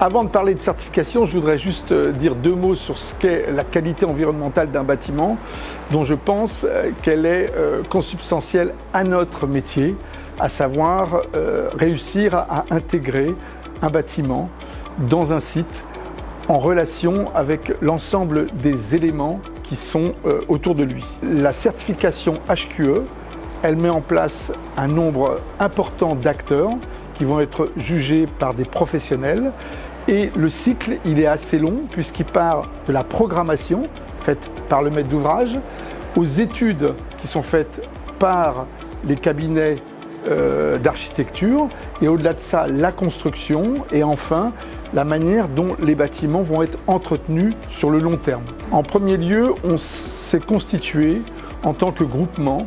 Avant de parler de certification, je voudrais juste dire deux mots sur ce qu'est la qualité environnementale d'un bâtiment, dont je pense qu'elle est consubstantielle à notre métier, à savoir réussir à intégrer un bâtiment dans un site en relation avec l'ensemble des éléments qui sont autour de lui. La certification HQE, elle met en place un nombre important d'acteurs qui vont être jugés par des professionnels. Et le cycle, il est assez long puisqu'il part de la programmation faite par le maître d'ouvrage aux études qui sont faites par les cabinets d'architecture et au-delà de ça, la construction et enfin la manière dont les bâtiments vont être entretenus sur le long terme. En premier lieu, on s'est constitué en tant que groupement,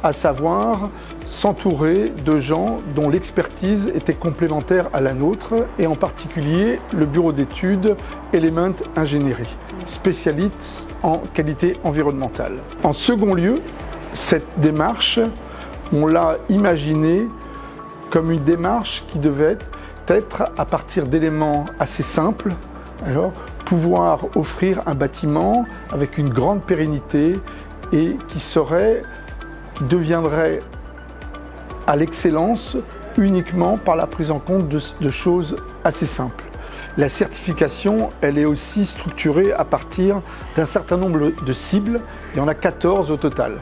à savoir s'entourer de gens dont l'expertise était complémentaire à la nôtre et en particulier le bureau d'études Element Ingénierie, spécialiste en qualité environnementale. En second lieu, cette démarche, on l'a imaginée comme une démarche qui devait être à partir d'éléments assez simples, alors pouvoir offrir un bâtiment avec une grande pérennité et qui deviendrait à l'excellence uniquement par la prise en compte de choses assez simples. La certification, elle est aussi structurée à partir d'un certain nombre de cibles, il y en a 14 au total,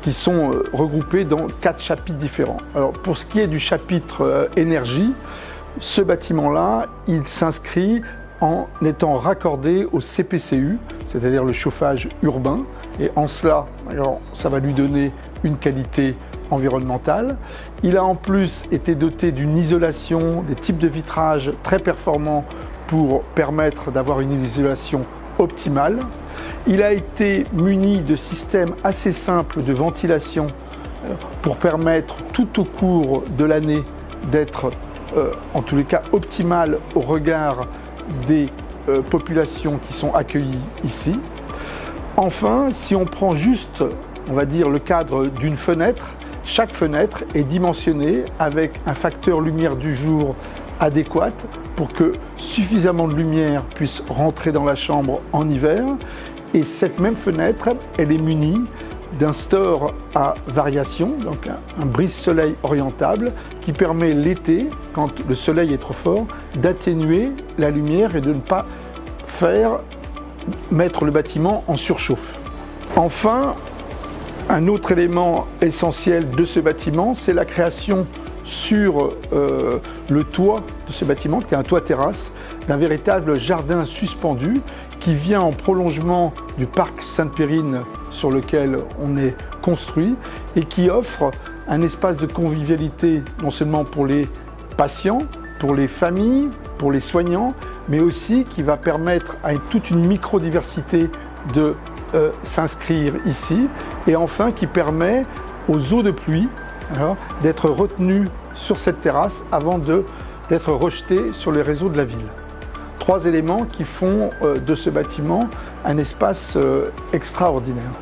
qui sont regroupées dans 4 chapitres différents. Alors, pour ce qui est du chapitre énergie, ce bâtiment-là, il s'inscrit en étant raccordé au CPCU, c'est-à-dire le chauffage urbain, et en cela, alors, ça va lui donner une qualité environnementale. Il a en plus été doté d'une isolation, des types de vitrage très performants pour permettre d'avoir une isolation optimale. Il a été muni de systèmes assez simples de ventilation pour permettre tout au cours de l'année d'être en tous les cas optimal au regard des populations qui sont accueillies ici. Enfin, si on prend juste, on va dire, le cadre d'une fenêtre, chaque fenêtre est dimensionnée avec un facteur lumière du jour adéquat pour que suffisamment de lumière puisse rentrer dans la chambre en hiver. Et cette même fenêtre, elle est munie d'un store à variation, donc un brise-soleil orientable qui permet l'été, quand le soleil est trop fort, d'atténuer la lumière et de ne pas mettre le bâtiment en surchauffe. Enfin, un autre élément essentiel de ce bâtiment, c'est la création sur le toit de ce bâtiment, qui est un toit terrasse, d'un véritable jardin suspendu qui vient en prolongement du parc Sainte-Périne sur lequel on est construit et qui offre un espace de convivialité non seulement pour les patients, pour les familles, pour les soignants, mais aussi qui va permettre à toute une microdiversité de s'inscrire ici et enfin qui permet aux eaux de pluie d'être retenues sur cette terrasse avant d'être rejetées sur les réseaux de la ville. 3 éléments qui font de ce bâtiment un espace extraordinaire.